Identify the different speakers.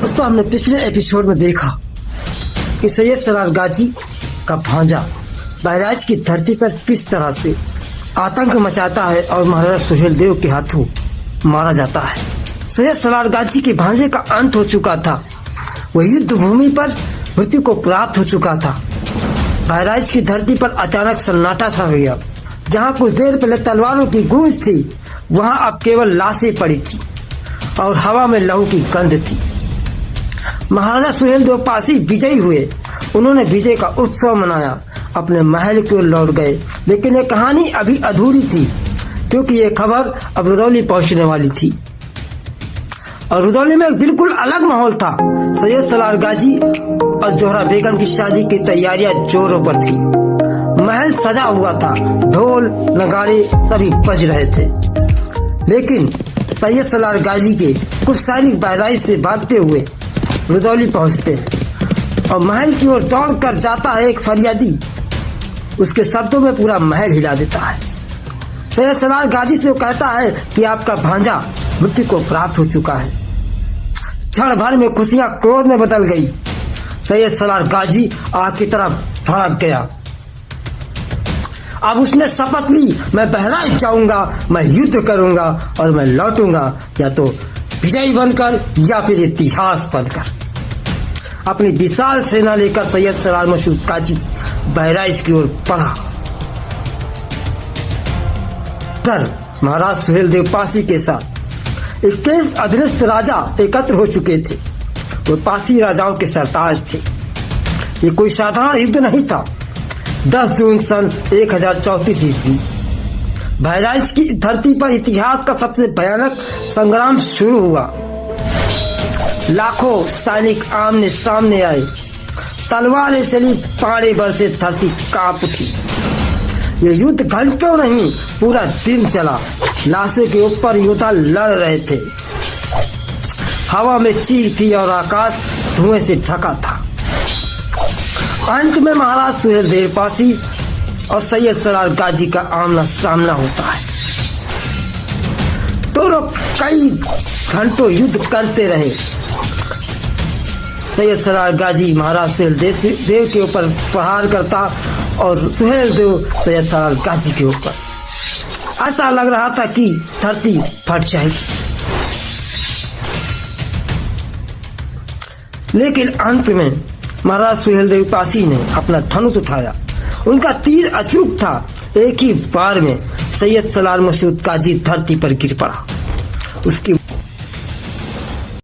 Speaker 1: दोस्तों, हमने पिछले एपिसोड में देखा कि सैयद सलार गाजी का भांजा बहराइच की धरती पर किस तरह से आतंक मचाता है और महाराजा सुहेलदेव के हाथों मारा जाता है। सैयद सलार गाजी के भांजे का अंत हो चुका था। वह युद्ध भूमि पर मृत्यु को प्राप्त हो चुका था। बहराइच की धरती पर अचानक सन्नाटा छा गया। जहाँ कुछ देर पहले तलवारों की गूंज थी, वहाँ अब केवल लाशें पड़ी थी और हवा में लहू की गंध थी। महाराजा सुहेलदेव पासी विजयी हुए। उन्होंने विजय का उत्सव मनाया, अपने महल की ओर लौट गए। लेकिन ये कहानी अभी अधूरी थी, क्योंकि ये खबर अब रुदौली पहुंचने वाली थी और रुदौली में एक बिल्कुल अलग माहौल था। सैयद सलार गाजी और जोहरा बेगम की शादी की तैयारियां जोरों पर थी। महल सजा हुआ था, ढोल नगाड़े सभी बज रहे थे। लेकिन सैयद सलार गाजी के कुछ सैनिक बहराइच से भागते हुए रुदौली पहुंचते हैं और महल की ओर दौड़ कर जाता है एक फरियादी। उसके शब्दों में पूरा महल हिला देता है। सैयद सलार गाजी से वो कहता है कि आपका भांजा मृत्यु को प्राप्त हो चुका है। क्षण भर में खुशियां क्रोध में बदल गई। सैयद सलार गाजी आग की तरफ भड़क गया। अब उसने शपथ ली, मैं बहराइच जाऊंगा, मैं युद्ध करूंगा और मैं लौटूंगा, या तो विजयी बनकर या फिर इतिहास बनकर। अपनी विशाल सेना लेकर सैयद सलार मसूद गाजी बहराइच की ओर बढ़ा। महाराज सुहेलदेव पासी के साथ 21 अधीनस्थ राजा एकत्र हो चुके थे। वो पासी राजाओं के सरताज थे। ये कोई साधारण युद्ध नहीं था। 10 जून सन 1034 ईस्वी बहराइच की धरती पर इतिहास का सबसे भयानक संग्राम शुरू हुआ। लाखों सैनिक आमने सामने आए, तलवारें चली, पाड़े बरसे, धरती कांप उठी। ये युद्ध घंटों नहीं, पूरा दिन चला। लाशों के ऊपर योद्धा लड़ रहे थे। हवा में चीख थी और आकाश धुएं से ढका था। अंत में महाराज सुहेलदेव पासी और सैयद सलार गाजी का आमना सामना होता है। दोनों कई घंटों युद्ध करते रहे। सैयद सलार गाजी महाराज सुहेलदेव के ऊपर प्रहार करता और सुहेलदेव सैयद सलार गाजी के ऊपर। ऐसा लग रहा था कि धरती फट जाएगी। लेकिन अंत में महाराज सुहेलदेव पासी ने अपना धनुष उठाया। उनका तीर अचूक था। एक ही बार में सैयद सलार मसूद गाजी धरती पर गिर पड़ा। उसकी